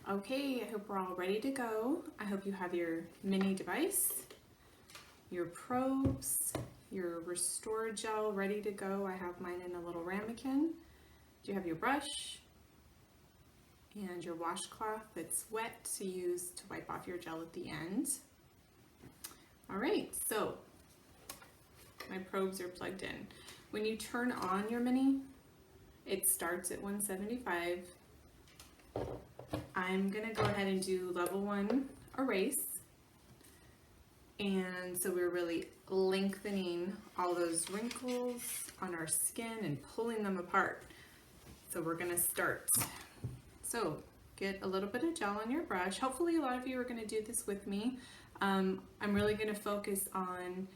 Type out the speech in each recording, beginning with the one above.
Okay, I hope we're all ready to go. I hope you have your mini device, your probes, your restore gel ready to go. I have mine in a little ramekin. Do you have your brush and your washcloth that's wet to use to wipe off your gel at the end? All right, so my probes are plugged in. When you turn on your mini, it starts at 175. I'm gonna go ahead and do level 1 erase. And so we're really lengthening all those wrinkles on our skin and pulling them apart. So we're gonna start. So get a little bit of gel on your brush. Hopefully a lot of you are gonna do this with me. I'm really gonna focus on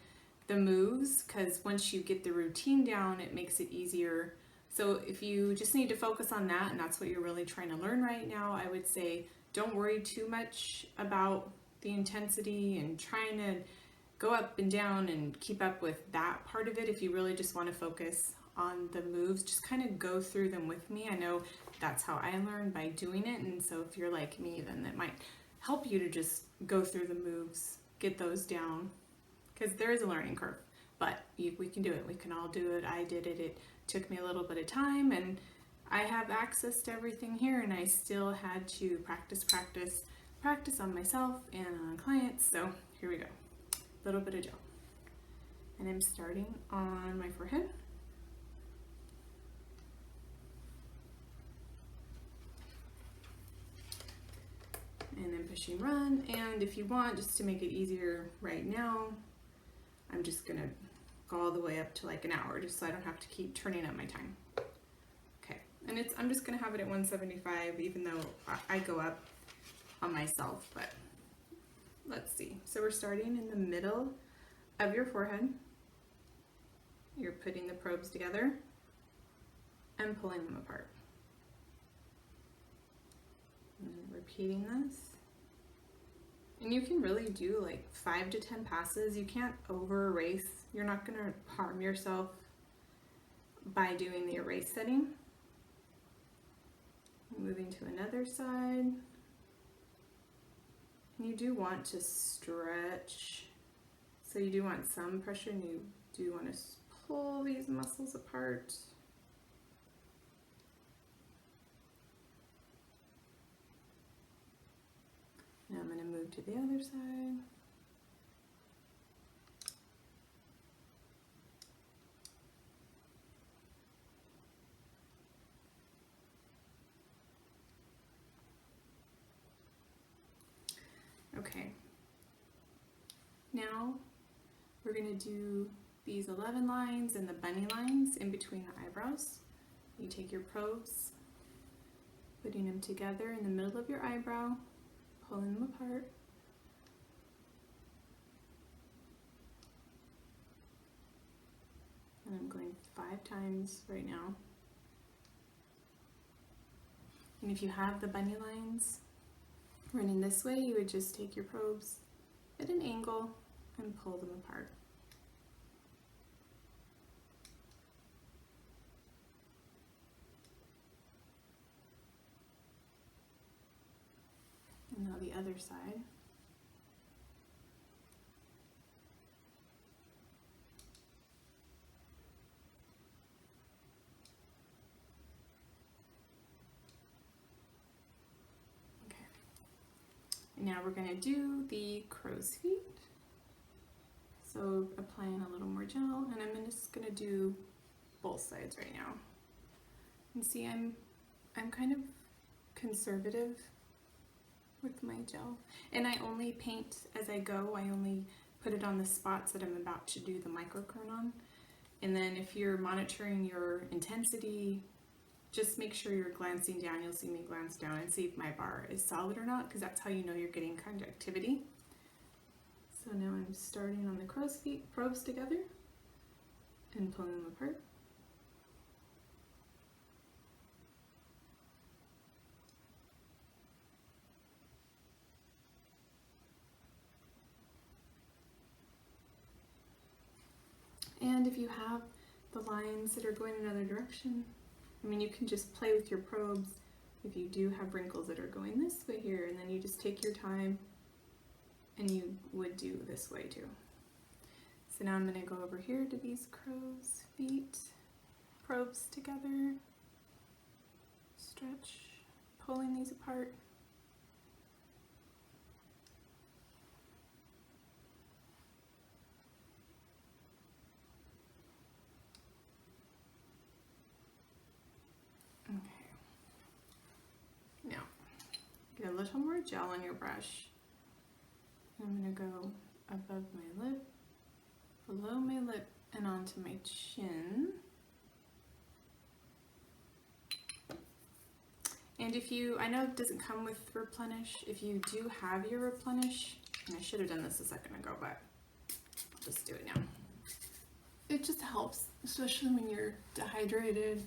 the moves because once you get the routine down, it makes it easier. So if you just need to focus on that and that's what you're really trying to learn right now, I would say don't worry too much about the intensity and trying to go up and down and keep up with that part of it. If you really just want to focus on the moves, just kind of go through them with me. I know that's how I learned, by doing it, and so if you're like me, then that might help you to just go through the moves, get those down, because there is a learning curve, but we can do it. We can all do it. I did it. It took me a little bit of time, and I have access to everything here, and I still had to practice on myself and on clients. So here we go. A little bit of gel. And I'm starting on my forehead. And then pushing run. And if you want, just to make it easier right now, I'm just gonna go all the way up to like an hour, just so I don't have to keep turning up my time. Okay, and I'm just gonna have it at 175, even though I go up on myself, but let's see. So we're starting in the middle of your forehead. You're putting the probes together and pulling them apart. And then repeating this. And you can really do like 5 to 10 passes. You can't over erase. You're not gonna harm yourself by doing the erase setting. Moving to another side. And you do want to stretch. So you do want some pressure, and you do want to pull these muscles apart. Now I'm going to move to the other side. Okay. Now we're going to do these 11 lines and the bunny lines in between the eyebrows. You take your probes, putting them together in the middle of your eyebrow, pulling them apart. And I'm going 5 times right now. And if you have the bunny lines running this way, you would just take your probes at an angle and pull them apart. And now the other side. Okay. And now we're going to do the crow's feet. So applying a little more gel, and I'm just going to do both sides right now. And see, I'm kind of conservative with my gel, and I only paint as I go. I only put it on the spots that I'm about to do the microcurrent on. And then if you're monitoring your intensity, just make sure you're glancing down. You'll see me glance down and see if my bar is solid or not, because that's how you know you're getting conductivity. So now I'm starting on the crow's feet probes together and pulling them apart. And if you have the lines that are going another direction, I mean, you can just play with your probes if you do have wrinkles that are going this way here, and then you just take your time and you would do this way too. So now I'm going to go over here to these crow's feet, probes together, stretch, pulling these apart. Okay. Now, get a little more gel on your brush. I'm going to go above my lip, below my lip, and onto my chin. And if you, I know it doesn't come with Replenish, if you do have your Replenish, and I should have done this a second ago, but I'll just do it now. It just helps, especially when you're dehydrated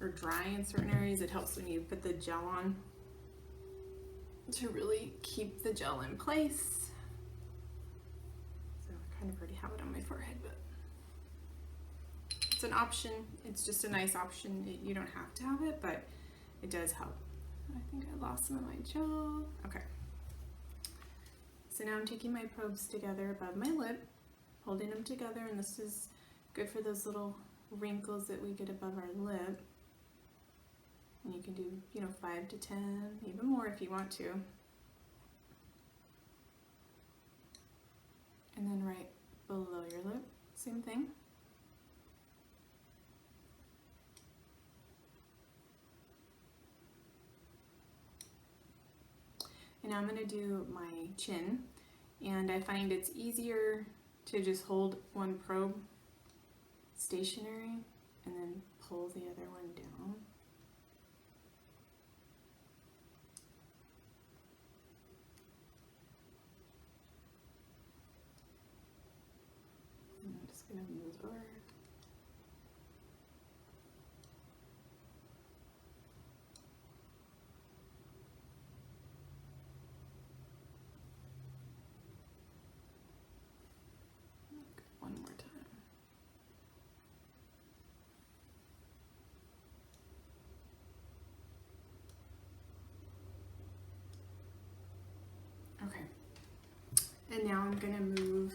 or dry in certain areas. It helps when you put the gel on to really keep the gel in place. So I kind of already have it on my forehead, but it's an option. It's just a nice option. You don't have to have it, but it does help. I think I lost some of my gel. Okay. So now I'm taking my probes together above my lip, holding them together, and this is good for those little wrinkles that we get above our lip. And you can do, 5 to 10, even more if you want to. And then right below your lip, same thing. And now I'm going to do my chin, and I find it's easier to just hold one probe stationary and then pull the other one down. And I'm just going to move over. One more time. Okay. And now I'm going to move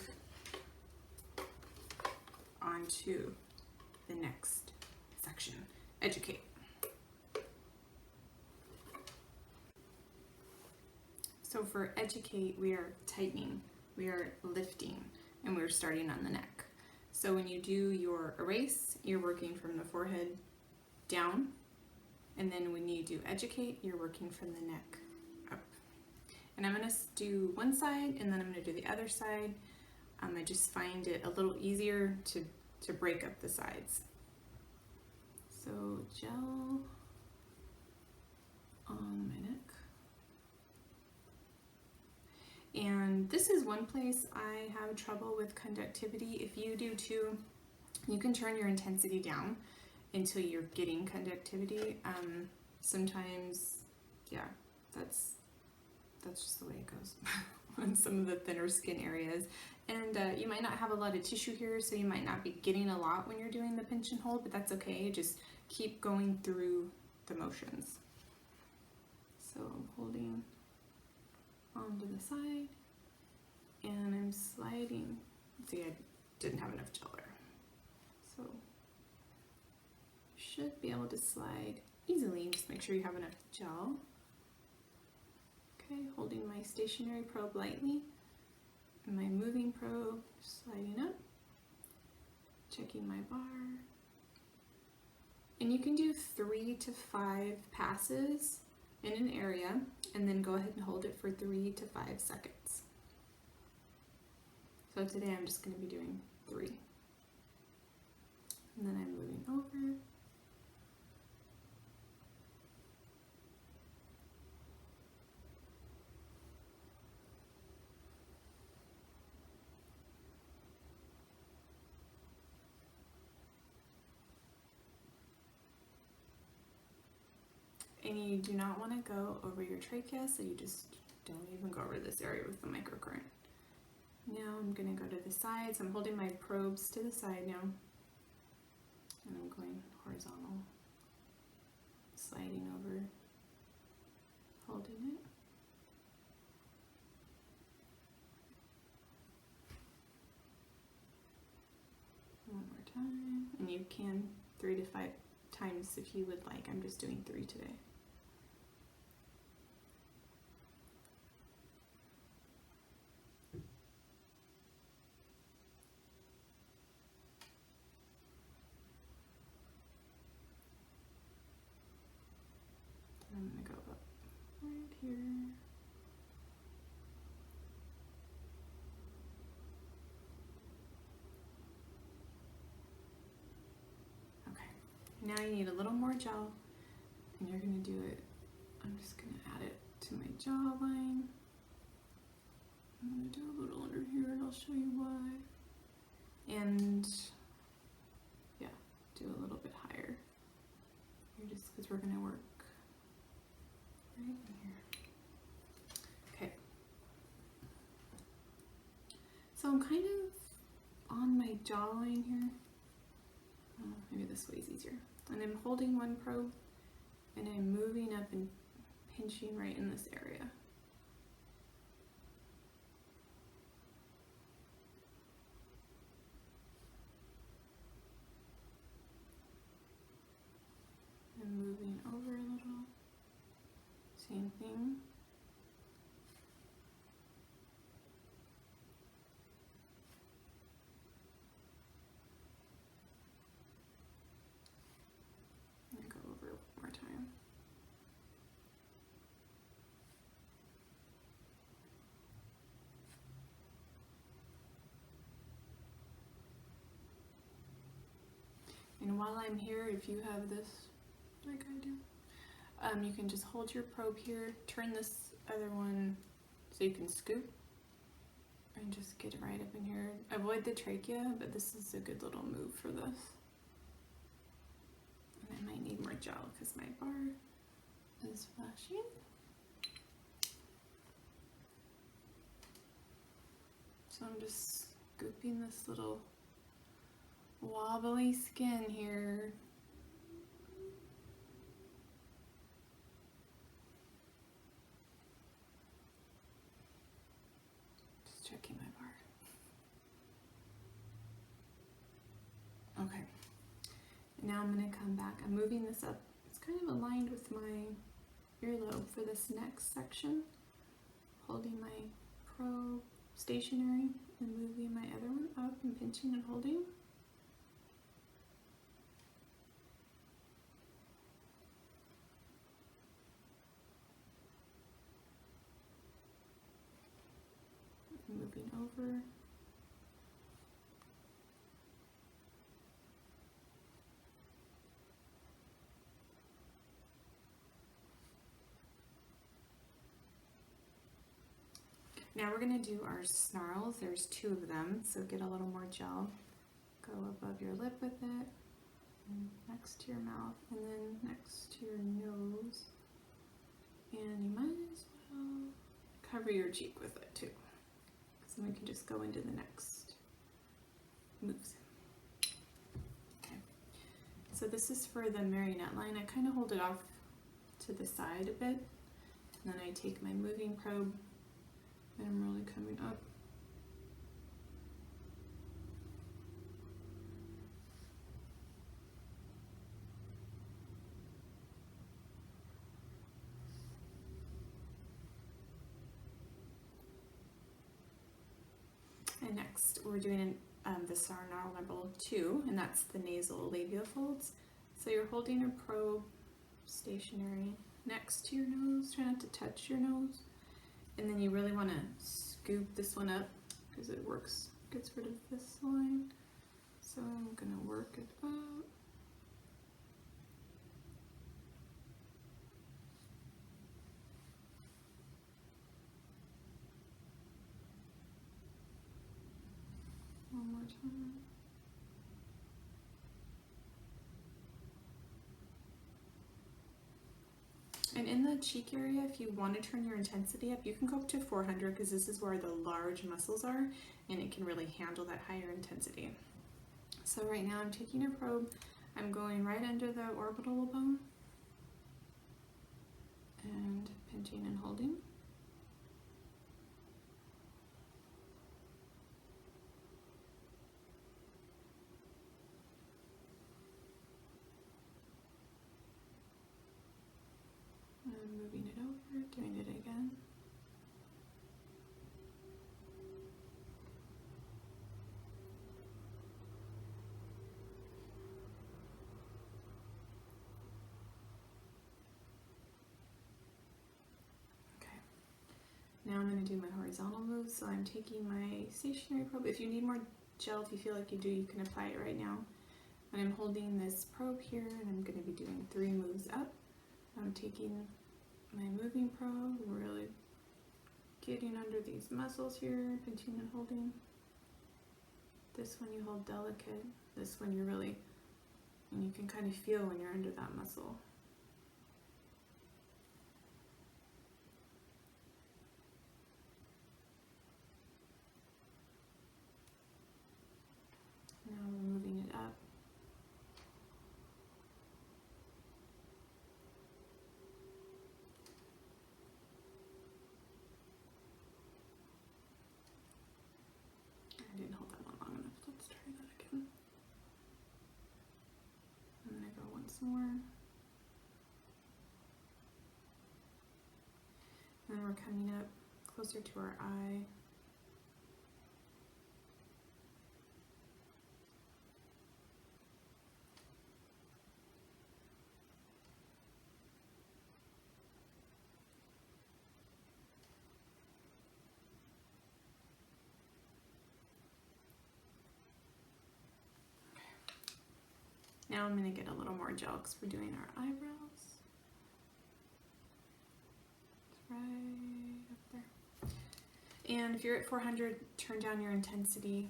on to the next section, educate. So for educate, we are tightening, we are lifting, and we're starting on the neck. So when you do your erase, you're working from the forehead down, and then when you do educate, you're working from the neck up. And I'm going to do one side, and then I'm going to do the other side. I just find it a little easier to break up the sides. So gel on my neck. And this is one place I have trouble with conductivity. If you do too, you can turn your intensity down until you're getting conductivity. Sometimes, yeah, that's just the way it goes on some of the thinner skin areas. And you might not have a lot of tissue here, so you might not be getting a lot when you're doing the pinch and hold, but that's okay. Just keep going through the motions. So I'm holding onto the side, and I'm sliding. See, I didn't have enough gel there. So you should be able to slide easily. Just make sure you have enough gel. Okay, holding my stationary probe lightly, and my moving probe sliding up, checking my bar. And you can do 3 to 5 passes in an area, and then go ahead and hold it for 3 to 5 seconds. So today I'm just going to be doing 3. And then I'm moving over. And you do not want to go over your trachea, so you just don't even go over this area with the microcurrent. Now I'm going to go to the sides. I'm holding my probes to the side now, and I'm going horizontal, sliding over holding it. One more time, and you can 3 to 5 times if you would like. I'm just doing 3 today. I'm going to go up right here. Now you need a little more gel, and you're going to do it. I'm just going to add it to my jawline. I'm going to do a little under here, and I'll show you why. And yeah, do a little bit higher. Here, just because we're going to work right in here. Okay. So I'm kind of on my jawline here. Maybe this way is easier. And I'm holding one probe and I'm moving up and pinching right in this area. And moving over a little. Same thing. And while I'm here, if you have this, like I do, you can just hold your probe here, turn this other one so you can scoop, and just get it right up in here. Avoid the trachea, but this is a good little move for this. And I might need more gel because my bar is flashing. So I'm just scooping this little wobbly skin here. Just checking my bar. Okay. Now I'm going to come back. I'm moving this up. It's kind of aligned with my earlobe for this next section. Holding my probe stationary and moving my other one up and pinching and holding. Moving over. Now we're going to do our snarls. There's 2 of them, so get a little more gel. Go above your lip with it, and next to your mouth, and then next to your nose. And you might as well cover your cheek with it too. So we can just go into the next moves. Okay. So this is for the marionette line. I kind of hold it off to the side a bit, and then I take my moving probe and I'm really coming up. And next we're doing the snarl level 2, and that's the nasal labia folds. So you're holding your probe stationary next to your nose, try not to touch your nose, and then you really want to scoop this one up because it gets rid of this line. So I'm gonna work it up. One more time. And in the cheek area, if you want to turn your intensity up, you can go up to 400 because this is where the large muscles are and it can really handle that higher intensity. So right now I'm taking a probe, I'm going right under the orbital bone and pinching and holding. And moving it over, doing it again. Now I'm going to do my horizontal moves, so I'm taking my stationary probe. If you need more gel, if you feel like you do, you can apply it right now. And I'm holding this probe here, and I'm going to be doing 3 moves up. I'm taking my moving probe and really getting under these muscles here, pinching and holding. This one you hold delicate. This one you're really, and you can kind of feel when you're under that muscle. Now we're moving it up. I didn't hold that one long enough. Let's try that again. I'm going to go once more. And we're coming up closer to our eye. Now I'm going to get a little more gel because we're doing our eyebrows. It's right up there. And if you're at 400, turn down your intensity.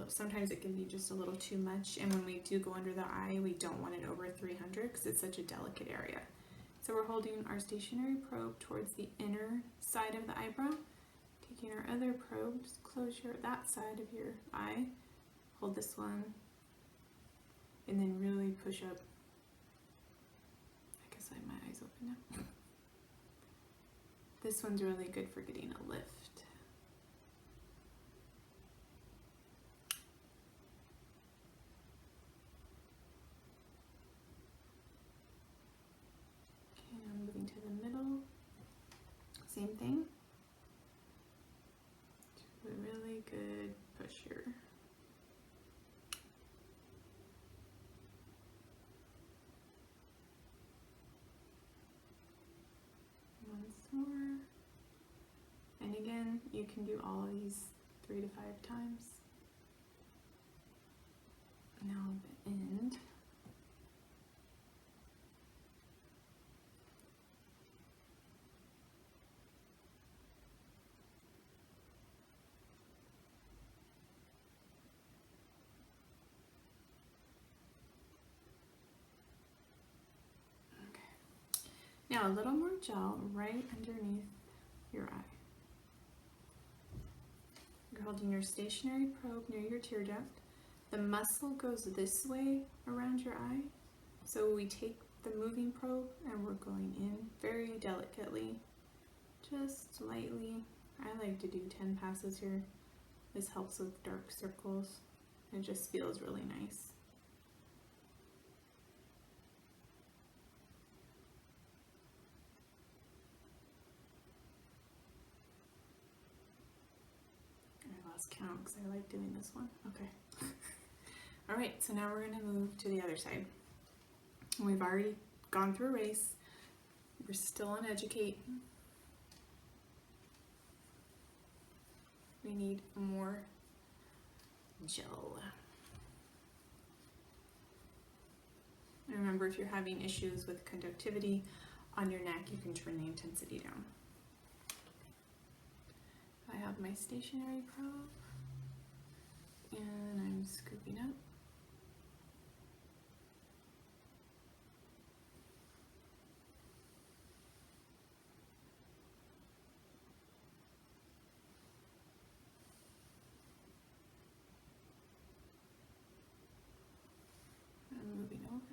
Sometimes it can be just a little too much. And when we do go under the eye, we don't want it over 300 because it's such a delicate area. So we're holding our stationary probe towards the inner side of the eyebrow. Taking our other probes, close that side of your eye. Hold this one. And then really push up. I guess I have my eyes open now. This one's really good for getting a lift. Okay, now moving to the middle. Same thing. Do a really good push here. More. And again, you can do all of these 3 to 5 times. Now the end. Now a little more gel right underneath your eye. You're holding your stationary probe near your tear duct. The muscle goes this way around your eye. So we take the moving probe and we're going in very delicately, just lightly. I like to do 10 passes here. This helps with dark circles. It just feels really nice. Count because I like doing this one. Okay. All right, so now we're going to move to the other side. We've already gone through erase. We're still on educate. We need more gel. And remember, if you're having issues with conductivity on your neck, you can turn the intensity down. I have my stationary probe and I'm scooping up. I'm moving over.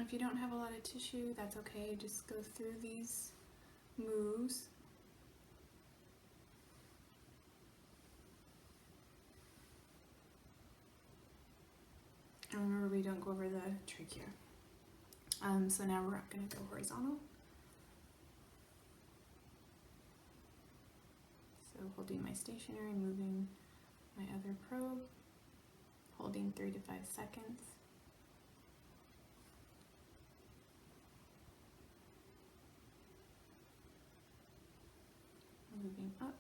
If you don't have a lot of tissue, that's okay. Just go through these moves. And remember, we don't go over the trachea. So now we're going to go horizontal. So holding my stationery, moving my other probe, holding 3 to 5 seconds. Moving up.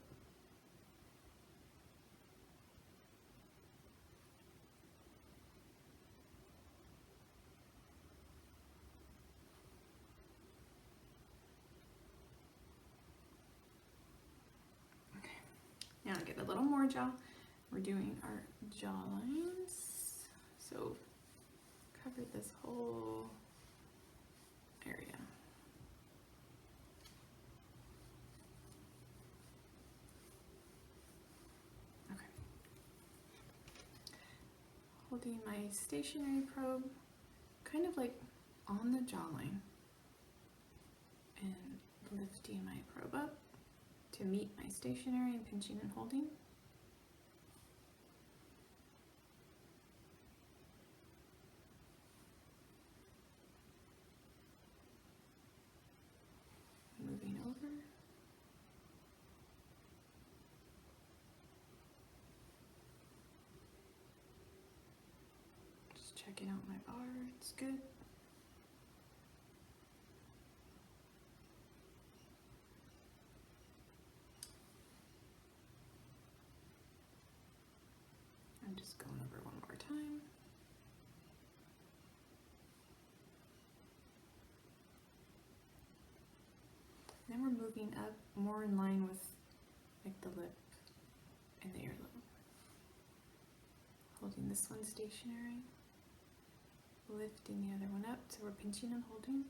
Okay. Now get a little more jaw. We're doing our jaw lines. So cover this whole area. Holding my stationery probe kind of like on the jawline and lifting my probe up to meet my stationery and pinching and holding. Moving over. Checking out my bar, it's good. I'm just going over one more time. Then we're moving up more in line with like the lip and the earlobe. Holding this one stationary. Lifting the other one up, so we're pinching and holding.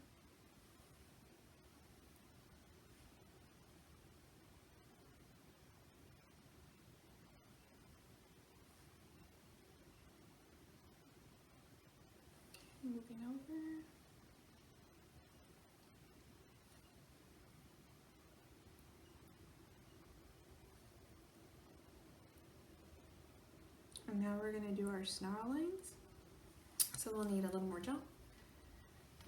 Moving over. And now we're going to do our snarl lines. So we'll need a little more jaw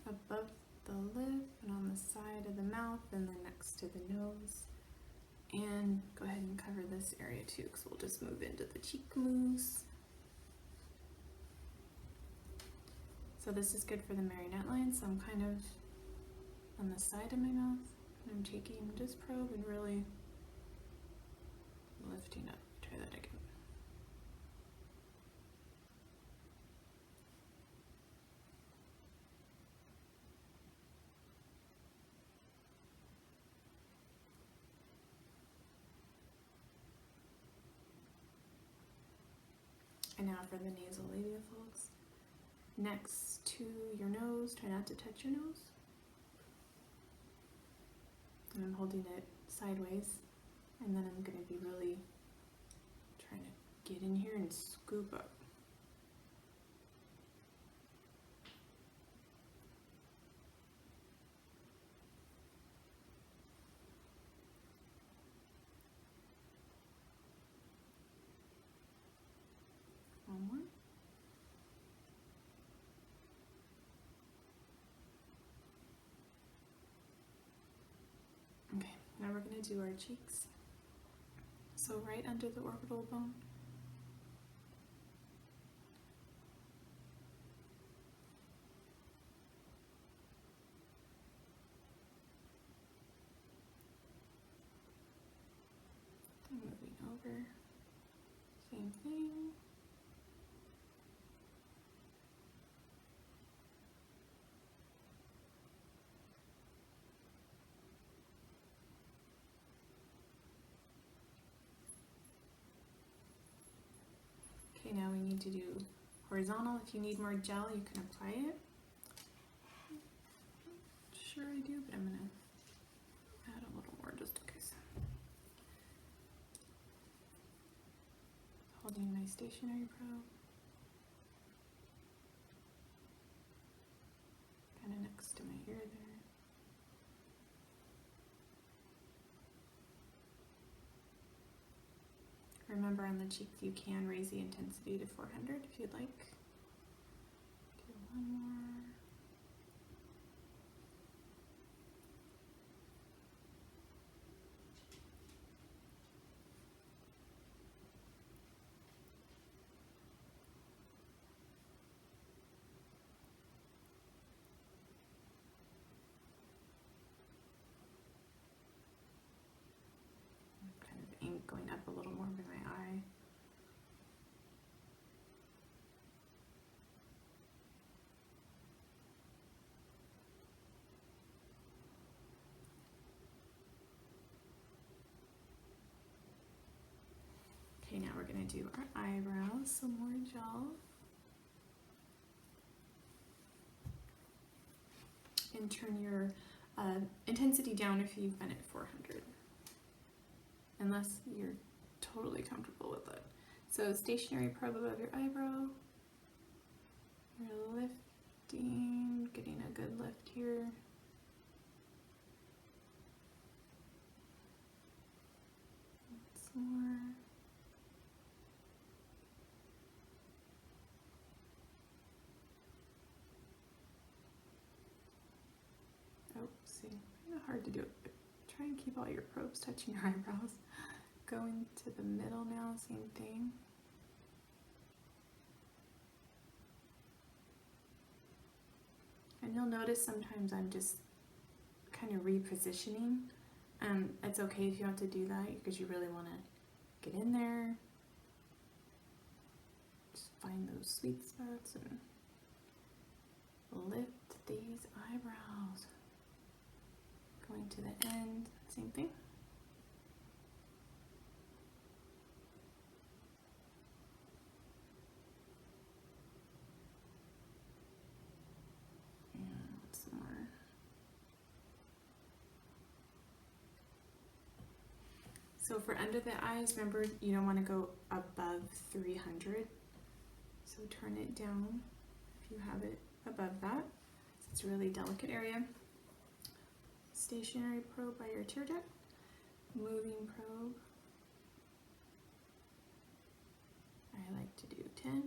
above the lip and on the side of the mouth and then next to the nose. And go ahead and cover this area too, because we'll just move into the cheek moves. So this is good for the marionette line. So I'm kind of on the side of my mouth and I'm taking this probe and really lifting up. Try that again. And now for the nasal labia folds. Next to your nose, try not to touch your nose. And I'm holding it sideways. And then I'm going to be really trying to get in here and scoop up. One more. Okay, now we're going to do our cheeks. So right under the orbital bone. Moving over. Same thing. Okay, now we need to do horizontal. If you need more gel, you can apply it. Sure I do, but I'm gonna add a little more just in case. Holding my stationary probe. Remember, on the cheeks you can raise the intensity to 400 if you'd like. Do one more. Kind of ink going up a little more by my eye. Okay, now we're going to do our eyebrows, some more gel. And turn your intensity down if you've been at 400. Unless you're totally comfortable with it. So stationary probe above your eyebrow. You're lifting, getting a good lift here. Once more. Oh, see, kind of hard to do it, but try and keep all your probes touching your eyebrows. Going to the middle now, same thing. And you'll notice sometimes I'm just kind of repositioning. It's okay if you have to do that because you really want to get in there. Just find those sweet spots and lift these eyebrows. Going to the end, same thing. So for under the eyes, remember you don't want to go above 300. So turn it down if you have it above that. It's a really delicate area. Stationary probe by your tear duct. Moving probe. I like to do 10.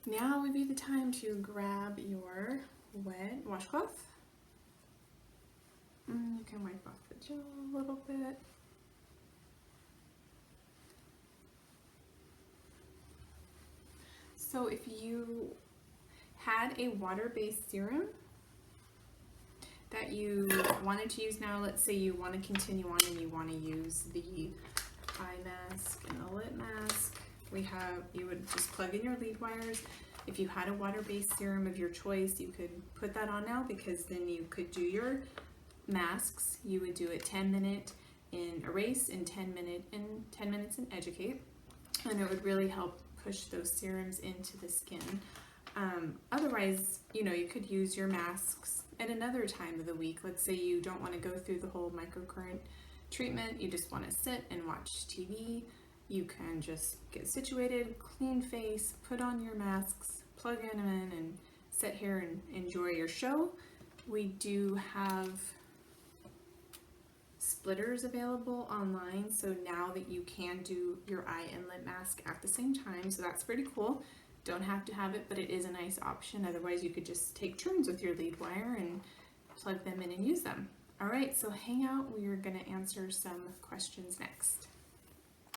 Now would be the time to grab your wet washcloth. You can wipe off the gel a little bit. So if you had a water-based serum that you wanted to use now, let's say you want to continue on and you want to use the eye mask and the lip mask, you would just plug in your lead wires. If you had a water-based serum of your choice, you could put that on now because then you could do your masks. You would do a 10-minute in Erase and 10 minutes in Educate, and it would really help push those serums into the skin. Otherwise, you could use your masks at another time of the week. Let's say you don't want to go through the whole microcurrent treatment. You just want to sit and watch TV. You can just get situated, clean face, put on your masks, plug them in, and sit here and enjoy your show. We do have splitters available online, so now that you can do your eye and lip mask at the same time, so that's pretty cool. Don't have to have it, but it is a nice option. Otherwise, you could just take turns with your lead wire and plug them in and use them. All right, so hang out. We are going to answer some questions next.